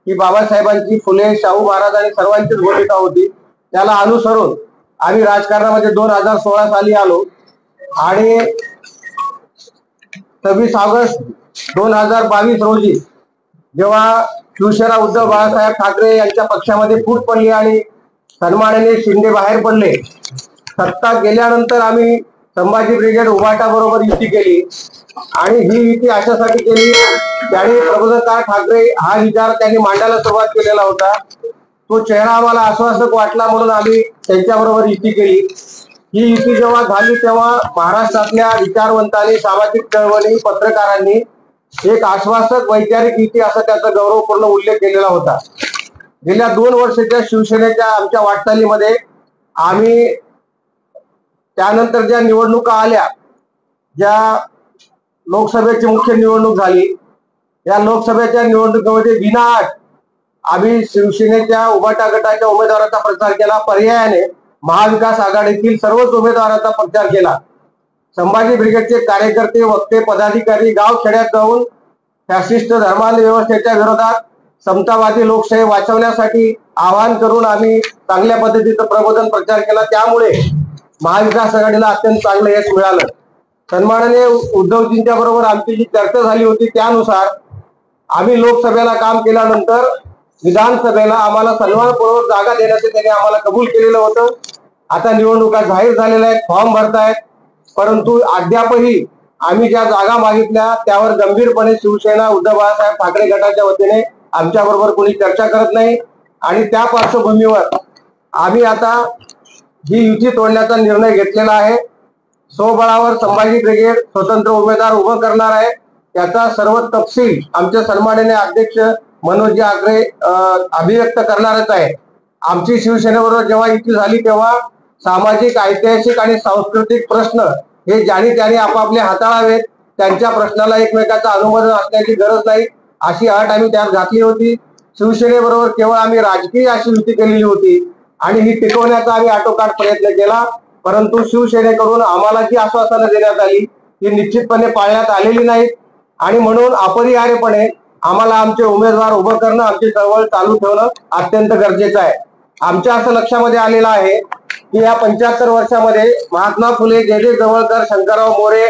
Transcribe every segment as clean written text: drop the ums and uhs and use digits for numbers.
ही बाबासाहेबांची, फुले, शाहू महाराज आणि सर्वांचीच भूमिका होती. त्याला अनुसरून आम्ही राजकारणामध्ये 2016 साली आलो आणि 26 ऑगस्ट 2022 रोजी जेव्हा शिवसेना उद्धव बाळासाहेब ठाकरे यांच्या पक्षामध्ये फूट पडली आणि सन्माननीय शिंदे बाहेर पडले, सत्ता गेल्यानंतर आम्ही संभाजी ब्रिगेड उभाटा बरोबर युती केली आणि ही युती अशासाठी केली, त्यांनी प्रबोधनकार ठाकरे हा विचार त्यांनी मांडायला सुरुवात केलेला होता. तो चेहरा आम्हाला आश्वासक वाटला म्हणून आम्ही त्यांच्याबरोबर युती केली. ही युती जेव्हा झाली तेव्हा महाराष्ट्रातल्या विचारवंतांनी, सामाजिक चळवळी, पत्रकारांनी एक आश्वासक वैचारिक युती असा त्याचा गौरवपूर्ण उल्लेख केलेला होता. गेल्या 2 वर्षाच्या शिवसेनेच्या आमच्या वाटचालीमध्ये आम्ही त्यानंतर ज्या निवडणुका आल्या, ज्या लोकसभेची मुख्य निवडणूक झाली, या लोकसभेच्या निवडणुकीमध्ये विनाअट आम्ही शिवसेनेच्या उभाटा गटाच्या उमेदवाराचा प्रचार केला. पर्यायाने महाविकास आघाडीतील सर्वच उमेदवारांचा प्रचार केला. संभाजी ब्रिगेडचे कार्यकर्ते, वक्ते, पदाधिकारी गावखेड्यात जाऊन फॅसिस्ट धर्मांध व्यवस्थेच्या विरोधात समतावादी लोकशाही वाचवण्यासाठी आवाहन करून आम्ही चांगल्या पद्धतीचं प्रबोधन प्रचार केला. त्यामुळे महाविकास आघाडीला अत्यंत चांगलं यश मिळालं. सन्माननीय उद्धवजींच्या बरोबर आमची जी चर्चा झाली होती त्यानुसार आम्ही लोकसभेला काम केल्यानंतर विधानसभेला आम्हाला सन्मानपूर्वक जागा देण्याचे त्यांनी आम्हाला कबूल केलेलं होतं. आता निवडणुका जाहीर झालेल्या आहेत, फॉर्म भरतायत, परंतु अद्यापही आम्ही ज्या जागा मागितल्या त्यावर गंभीरपणे शिवसेना उद्धव बाळासाहेब ठाकरे गटाच्या वतीने आमच्या बरोबर कोणी चर्चा करत नाही आणि त्या पार्श्वभूमीवर आम्ही आता ही युती तोडण्याचा निर्णय घेतलेला आहे. स्वबळावर संभाजी ब्रिगेड स्वतंत्र उमेदवार उभं करणार आहे. त्याचा सर्व तपशील आमचे सन्माननीय अध्यक्ष मनोज आखरे अभिव्यक्त करणारच आहे. आमची शिवसेनेबरोबर जेव्हा युती झाली तेव्हा सामाजिक, ऐतिहासिक आणि सांस्कृतिक प्रश्न हे ज्याने त्याने आपापले हाताळावेत, त्यांच्या प्रश्नाला एकमेकाचं अनुमोदन असण्याची गरज नाही अशी अट आम्ही त्यात घातली होती. शिवसेनेबरोबर केवळ आम्ही राजकीय अशी युती केलेली होती आणि ही टिकवण्याचा आम्ही आटोकाट प्रयत्न केला, परंतु शिवसेनेकडून आम्हाला जी आश्वासनं देण्यात आली ती निश्चितपणे पाळण्यात आलेली नाहीत आणि म्हणून अपरिहार्यपणे आम्हाला आमचे उमेदवार उभं करणं, आमची चळवळ चालू ठेवणं अत्यंत गरजेचं आहे. आमच्या असं लक्षामध्ये आलेलं आहे की या 75 वर्षामध्ये महात्मा फुले, जे जवळकर, शंकरराव मोरे,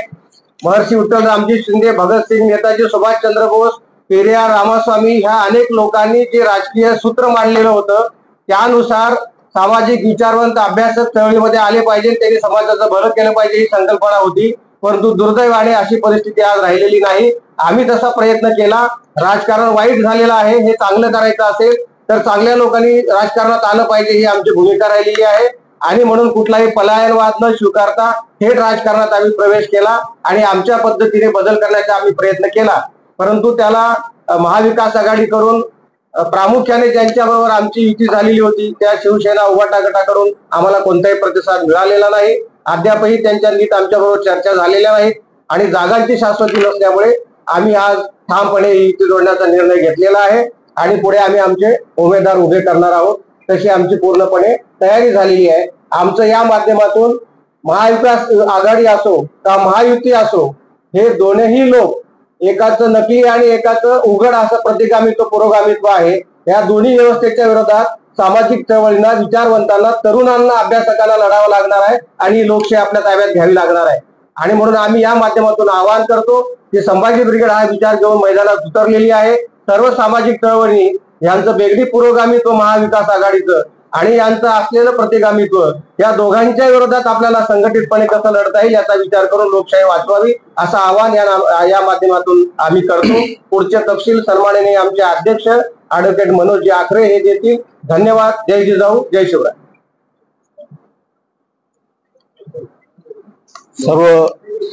महर्षी विठ्ठल रामजी शिंदे, भगतसिंग, नेताजी सुभाषचंद्र बोस, पेरियार रामास्वामी ह्या अनेक लोकांनी जे राजकीय सूत्र मांडलेलं होतं त्यानुसार सामाजिक विचारवंत अभ्यासक चळवळीमध्ये आले पाहिजे, त्यांनी समाजाचं भलं केलं पाहिजे ही संकल्पना होती. परंतु दुर्दैवाने अशी परिस्थिती आज राहिलेली नाही. आम्ही तसा प्रयत्न केला. राजकारण वाईट झालेलं आहे, हे चांगलं करायचं असेल तर चांगल्या लोकांनी राजकारणात आलं पाहिजे ही आमची भूमिका राहिलेली आहे आणि म्हणून कुठलाही पलायनवाद न स्वीकारता थेट राजकारणात आम्ही प्रवेश केला आणि आमच्या पद्धतीने बदल करण्याचा आम्ही प्रयत्न केला. परंतु त्याला महाविकास आघाडी करून प्रामुख्याने ज्यांच्याबरोबर आमची युती झालेली होती त्या शिवसेना उभाटा गटाकडून आम्हाला कोणताही प्रतिसाद मिळालेला नाही. अद्यापही त्यांच्या नीट आमच्याबरोबर चर्चा झालेल्या नाहीत आणि जागांची शाश्वती नसल्यामुळे आम्ही आज ठामपणे युती जोडण्याचा निर्णय घेतलेला आहे आणि पुढे आम्ही आमचे उमेदवार उभे करणार आहोत. तशी आमची पूर्णपणे तयारी झालेली आहे. आमचं या माध्यमातून महाविकास आघाडी असो का महायुती असो, हे दोन्ही लोक, एकाचं नकली आणि एकाचं उघड असं प्रतिगामित्व पुरोगामित्व आहे. या दोन्ही व्यवस्थेच्या विरोधात सामाजिक चळवळींना, विचारवंतांना, तरुणांना, अभ्यासकांना लढावं लागणार आहे आणि लोकशाही आपल्या ताब्यात घ्यावी लागणार आहे. आणि म्हणून आम्ही या माध्यमातून आवाहन करतो की संभाजी ब्रिगेड हा विचार घेऊन मैदानात उतरलेली आहे. सर्व सामाजिक चळवळी यांचं बेगडी पुरोगामित्व महाविकास आघाडीचं आणि यांचं असलेलं प्रतिगामित्व या दोघांच्या विरोधात आपल्याला संघटितपणे कसं लढता येईल याचा विचार करून लोकशाही वाचवावी असं आवाहन या माध्यमातून आम्ही करतो. पुढचे तपशील सन्माननीय आमचे अध्यक्ष ऍडव्होकेट मनोज आखरे हे देतील. धन्यवाद. जय जिजाऊ, जय शिवराय. सर्व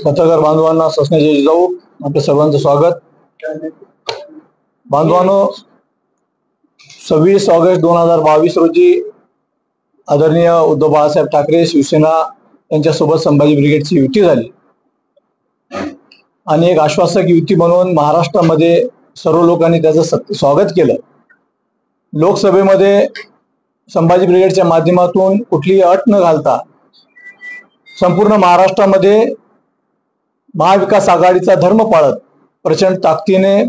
पत्रकार बांधवांना सस्ने जय जिजाऊ. आपल्या सर्वांचं स्वागत. बांधवांनो, 26 ऑगस्ट 2022 रोजी आदरणीय उद्धव बाळासाहेब ठाकरे शिवसेना यांच्यासोबत संभाजी ब्रिगेडची युती झाली आणि एक आश्वासक युती म्हणून महाराष्ट्रामध्ये सर्व लोकांनी त्याचं स्वागत केलं. लोकसभेमध्ये संभाजी ब्रिगेडच्या माध्यमातून कुठलीही अट न घालता संपूर्ण महाराष्ट्रामध्ये महाविकास आघाडीचा धर्म पाळत प्रचंड ताकदीने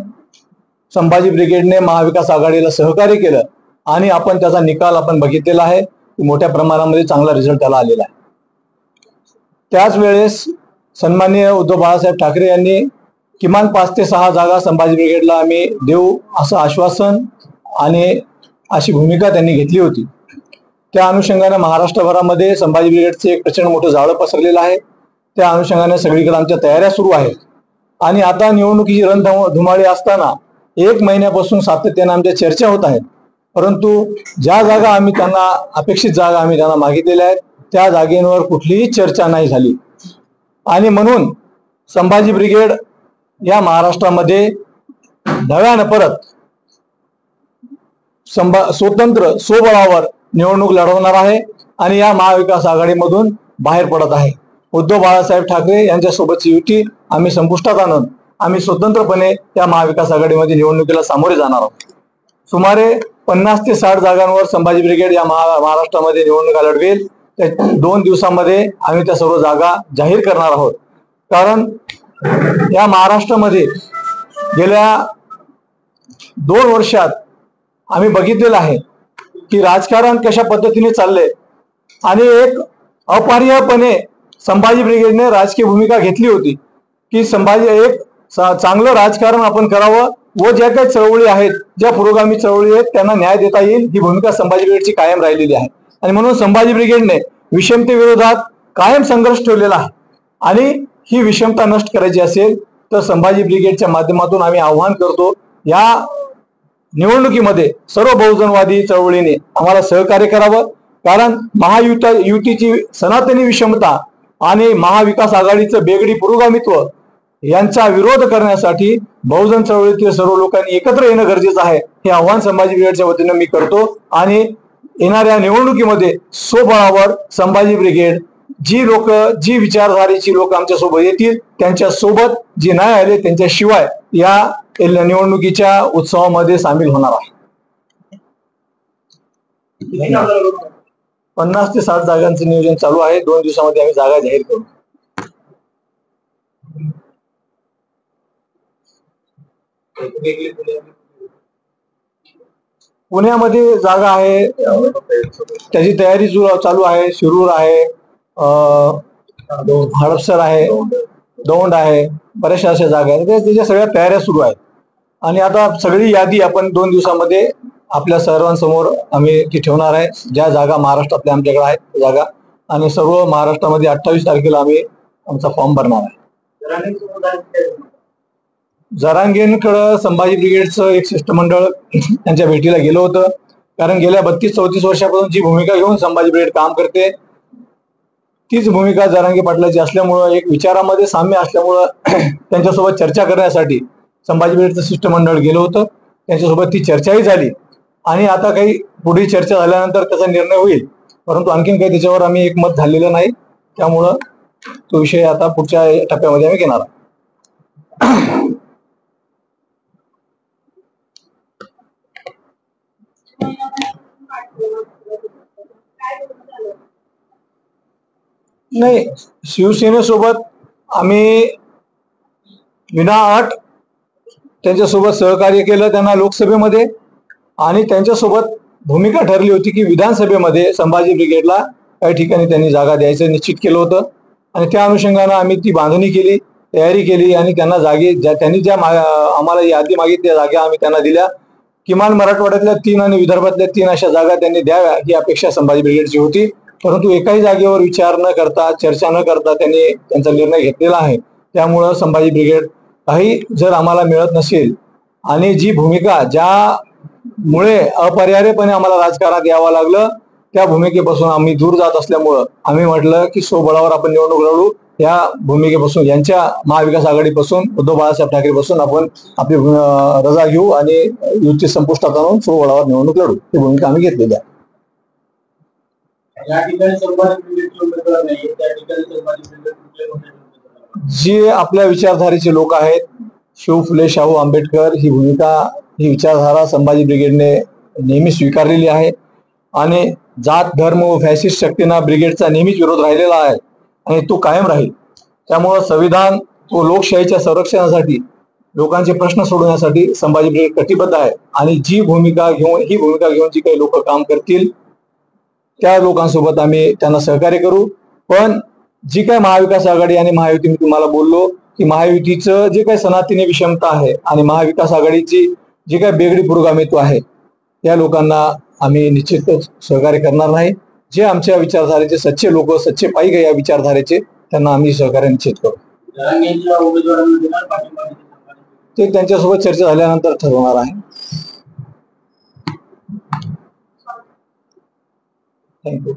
संभाजी ब्रिगेडने महाविकास आघाडीला सहकार्य केलं आणि आपण त्याचा निकाल आपण बघितलेला आहे. मोठ्या प्रमाणामध्ये चांगला रिझल्ट त्याला आलेला आहे. त्याच वेळेस सन्माननीय उद्धव बाळासाहेब ठाकरे यांनी किमान 5 ते 6 जागा संभाजी ब्रिगेडला आम्ही देऊ असं आश्वासन आणि अशी भूमिका त्यांनी घेतली होती. त्या अनुषंगाने महाराष्ट्रभरामध्ये संभाजी ब्रिगेडचे एक प्रचंड मोठं जाळं पसरलेलं आहे. त्या अनुषंगाने सगळीकडे आमच्या तयाऱ्या सुरू आहेत आणि आता निवडणुकीची रणधुमाळी असताना 1 महिन्यापासून सातत्याने आमच्या चर्चा होत आहेत. परंतु ज्या जागा आम्ही त्यांना अपेक्षित जागा आम्ही त्यांना मागितलेल्या आहेत त्या जागेवर कुठलीही चर्चा नाही झाली आणि म्हणून संभाजी ब्रिगेड या महाराष्ट्रामध्ये नव्यानं परत स्वतंत्र स्वबळावर निवडणूक लढवणार आहे आणि या महाविकास आघाडीमधून बाहेर पडत आहे. उद्धव बाळासाहेब ठाकरे यांच्यासोबतची युती आम्ही संपुष्टात आणून आम्ही स्वतंत्रपणे या महाविकास आघाडीमध्ये निवडणुकीला सामोरे जाणार आहोत. सुमारे 50 ते 60 जागांवर संभाजी ब्रिगेड या महाराष्ट्रामध्ये निवडणुका लढवेल. 2 दिवसामध्ये आम्ही त्या सर्व जागा जाहीर करणार आहोत. कारण या महाराष्ट्रामध्ये गेल्या 2 वर्षात आम्ही बघितलेलं आहे की राजकारण कशा पद्धतीने चाललंय आणि एक अपरिहार्यपणे संभाजी ब्रिगेडने राजकीय भूमिका घेतली होती की एक चांगलं राजकारण आपण करावं व ज्या काही चळवळी आहेत, ज्या पुरोगामी चळवळी आहेत त्यांना न्याय देता येईल ही भूमिका संभाजी ब्रिगेडची कायम राहिलेली आहे. आणि म्हणून संभाजी ब्रिगेडने विषमतेविरोधात कायम संघर्ष ठेवलेला आहे आणि ही विषमता नष्ट करायची असेल तर संभाजी ब्रिगेडच्या माध्यमातून आम्ही आव्हान करतो या निवडणुकीमध्ये सर्व बहुजनवादी चळवळीने आम्हाला सहकार्य करावं. कारण युतीची सनातनी विषमता आणि महाविकास आघाडीचं बेगडी पुरोगामित्व यांचा विरोध करण्यासाठी बहुजन चळवळीतील सर्व लोकांनी एकत्र येणं गरजेचं आहे. हे आव्हान संभाजी ब्रिगेडच्या वतीनं मी करतो आणि येणाऱ्या निवडणुकीमध्ये स्वबळावर संभाजी ब्रिगेड जी विचारधारेची लोक आमच्या सोबत येतील त्यांच्या सोबत जे नाही आले त्यांच्याशिवाय या निवडणुकीच्या उत्सवामध्ये सामील होणार आहे. 50 ते 60 जागांचं नियोजन चालू आहे. 2 दिवसामध्ये आम्ही जागा जाहीर करू. पुण्यामध्ये जागा आहे, त्याची तयारी चालू आहे. शिरूर आहे, हडपसर आहे, दौंड आहे, बऱ्याचशा अशा जागा आहेत. त्याच्या सगळ्या तयाऱ्या सुरू आहेत आणि आता सगळी यादी आपण 2 दिवसामध्ये आपल्या सर्वांसमोर आम्ही ती ठेवणार आहे. ज्या जागा महाराष्ट्रातल्या आमच्याकडे आहेत जागा आणि सर्व महाराष्ट्रामध्ये 28 तारखेला आम्ही आमचा फॉर्म भरणार आहे. जरांगेंकडं संभाजी ब्रिगेडचं एक शिष्टमंडळ त्यांच्या भेटीला गेलं होतं. कारण गेल्या 32-34 वर्षापासून जी भूमिका घेऊन संभाजी ब्रिगेड काम करते तीच भूमिका जरांगे पाटलाची असल्यामुळं एक विचारामध्ये साम्य असल्यामुळं त्यांच्यासोबत चर्चा करण्यासाठी संभाजी ब्रिगेडचं शिष्टमंडळ गेलं होतं. त्यांच्यासोबत ती चर्चाही झाली आणि आता काही पुढील चर्चा झाल्यानंतर त्याचा निर्णय होईल. परंतु आणखीन काही त्याच्यावर आम्ही एकमत झालेलं नाही. त्यामुळं तो विषय आता पुढच्या टप्प्यामध्ये आम्ही घेणार आहोत. नाही, शिवसेनेसोबत आम्ही विना अट त्यांच्यासोबत सहकार्य केलं त्यांना लोकसभेमध्ये आणि त्यांच्यासोबत भूमिका ठरली होती की विधानसभेमध्ये संभाजी ब्रिगेडला काही ठिकाणी त्यांनी जागा द्यायचं निश्चित केलं होतं आणि त्या अनुषंगानं आम्ही ती बांधणी केली, तयारी केली आणि त्यांना त्यांनी ज्या आम्हाला यादी मागितली त्या जागा आम्ही त्यांना दिल्या. किमान मराठवाड्यातल्या 3 आणि विदर्भातल्या 3 अशा जागा त्यांनी द्याव्या ही अपेक्षा संभाजी ब्रिगेडची होती. परंतु एकाही जागेवर विचार न करता चर्चा न करता त्यांनी त्यांचा निर्णय घेतलेला आहे. त्यामुळं संभाजी ब्रिगेड काही जर आम्हाला मिळत नसेल आणि जी भूमिका ज्यामुळे अपरिहार्यपणे आम्हाला राजकारणात यावं लागलं त्या भूमिकेपासून आम्ही दूर जात असल्यामुळं आम्ही म्हटलं की स्वबळावर आपण निवडणूक लढू. या भूमिकेपासून यांच्या महाविकास आघाडीपासून उद्धव बाळासाहेब ठाकरे पासून आपण आपली रजा घेऊ आणि युती संपुष्टात आणून स्वबळावर निवडणूक लढू ही भूमिका आम्ही घेतलेली आहे. जे आपल्या विचारधारेचे लोक आहेत शिव फुले शाहू आंबेडकर ही विचारधारा संभाजी ब्रिगेडने नेहमी स्वीकारलेली आहे आणि जात धर्म व फॅसिस्ट शक्तींना ब्रिगेडचा नेहमीच विरोध राहिलेला आहे आणि तो कायम राहील. त्यामुळं संविधान व लोकशाहीच्या संरक्षणासाठी लोकांचे प्रश्न सोडवण्यासाठी संभाजी ब्रिगेड कटिबद्ध आहे आणि ही भूमिका घेऊन जी काही लोक काम करतील त्या लोकांसोबत आम्ही त्यांना सहकार्य करू. पण जी काय महाविकास आघाडी आणि महायुती, मी तुम्हाला बोललो की महायुतीचं जे काही सनातनी विषमता आहे आणि महाविकास आघाडीची जी काही बेगडी पुरोगामित्व आहे या लोकांना आम्ही निश्चितच सहकार्य करणार नाही. जे आमच्या विचारधारेचे सच्चे लोक, सच्चे पाईक या विचारधारेचे, त्यांना आम्ही सहकार्य निश्चित करू. ते त्यांच्यासोबत चर्चा झाल्यानंतर ठरवणार आहे. थँक्यू.